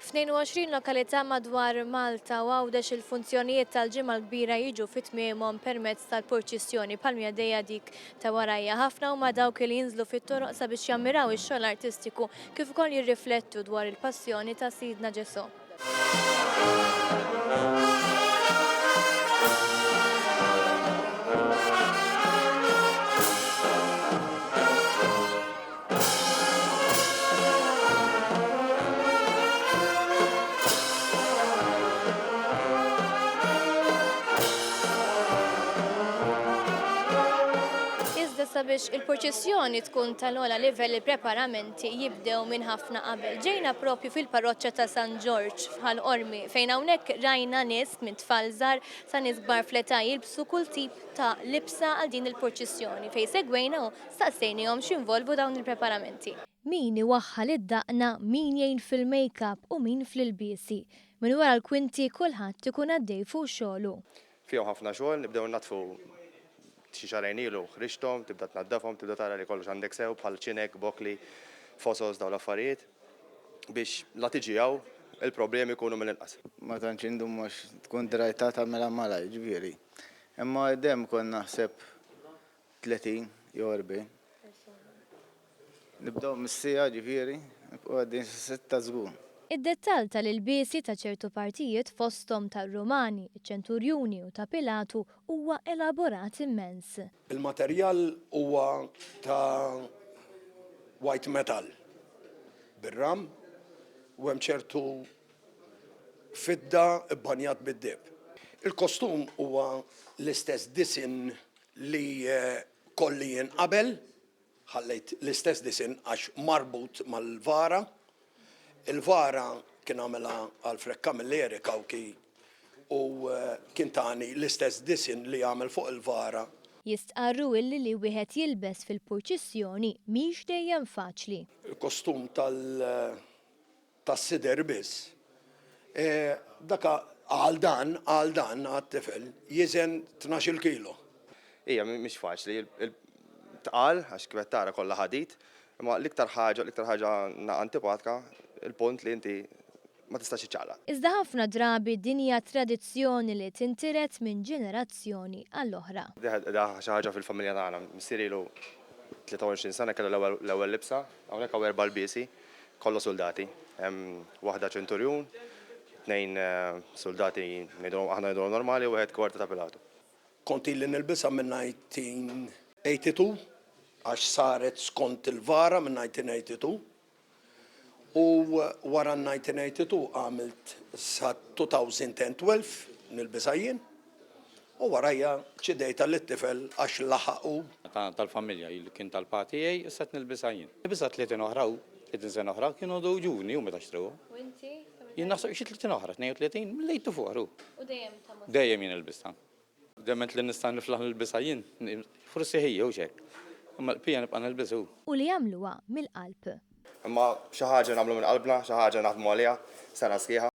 F'22 lokalità madwar Malta u għawdex il-funzjonijiet tal-ġimgħa l-kbira jiġu fit-tmiemhom permezz tal-purċissjoni bħalma għaddejja dik ta' warajja. Ħafna huma dawk li jinżlu fit-toroq sabiex jammiraw ix-xogħol artistiku kif ukoll jirriflettu dwar il-passjoni ta' Sidna Ġesu. Iżda sabiex il-purċissjoni tkun tal-ogħla livell il-preparamenti jibdew minn ħafna qabel. Ġejna propju fil-parroċċa ta' San George bħal-Qormi fejn hawnhekk rajna nies minn tfal żgħar sa nies kbar fl-età jilbsu kull tip ta' libsa għal din il-purċissjoni fejn segwejna u staqsejnihom x'involvu dawn il-preparamenti. Min iwaħħal id-daqna, min jgħin fil-makeup u min fl-ilbiesi. Minn wara l-kwinti kulħadd ikun għaddej fuq xogħlu. Fihom ħafna xogħol, nibdew natfu xi xarejn ilu ħriġthom, tibda tnaddafhom, tibda tara li kollox għandek sew bħal ċinek, bokli, fosos dawn l-affarijiet biex la tiġijaw il-problemi jkunu mill-inqas. Ma tantx indhom mhux tkun drajta tagħmilha malaj ġifieri. Imma dejjem kont naħseb 30 jew 40. Nibdew mis-sija ġifieri, nibqgħu għaddejn sa 6 żgur. Id-dettall tal-ilbiesi ta' ċertu partijiet fosthom tar-Rumani, iċ-Ċenturjuni u ta' Pilatu huwa elaborat immens. Il-materjal huwa ta' white metal bir-ram u hemm ċertu fidda bbanjat bid-deb. Il-kostum huwa l-istess disin li kolli jien qabel, ħallejt l-istess disin għax marbut mal-vara. Il-vara kien għamela Alfred Camilleri Kawki u kien tani l-istess disin li għamel fuq il-vara. Jistqarru illi li wieħed jilbes fil-purċissjoni mhix dejjem faċli. Il-kostum tas-sider biss. Daka għal dan għat-tifel jiżen 12 kilo. Hija mhix faċli, tqal għax kif tara kollha ħadid, imma l-iktar ħaġa antipatika il-punt li inti ma tistax iċċaqlaq. Iżda ħafna drabi din hija tradizzjoni li tintiret minn ġenerazzjoni għall-oħra. Da xi ħaġa fil-familja tagħna, missier ilu 23 sena kellha l-ewwel libsa, hawnhekk hawn 4 lbiesi, kollu soldati. Hemm waħda ċenturjun, 2 soldati aħna ngħidulhom normali u wieħed kwarta ta' Pilatu. Konti li nilbisha minn 1982 għax saret skont il-vara minn 1982. U wara 1982 għamilt sa 2012 nilbisha jien u warajja ċidejta l-tifel għax laħaqu. Tal-familja kien tal-patijaj, issa nilbisha jien. Nilbisha 30 oħra u 30 sena oħra kienu ġuni u meta xtruha. U inti? Jien naħseb xi 30 oħra, 32 millejtu fuq. U dejjem ta' Dejjem jien nilbisha. Dement li nista' niflaħ nilbisha jien, forsi ħejja u xek. Imma l-pija nibqa' nilbisu. U li jagħmluha mill-qalb. Imma xi ħaġa nagħmlu minn qalbna, xi ħaġa naħdmu għaliha sena sħiħa.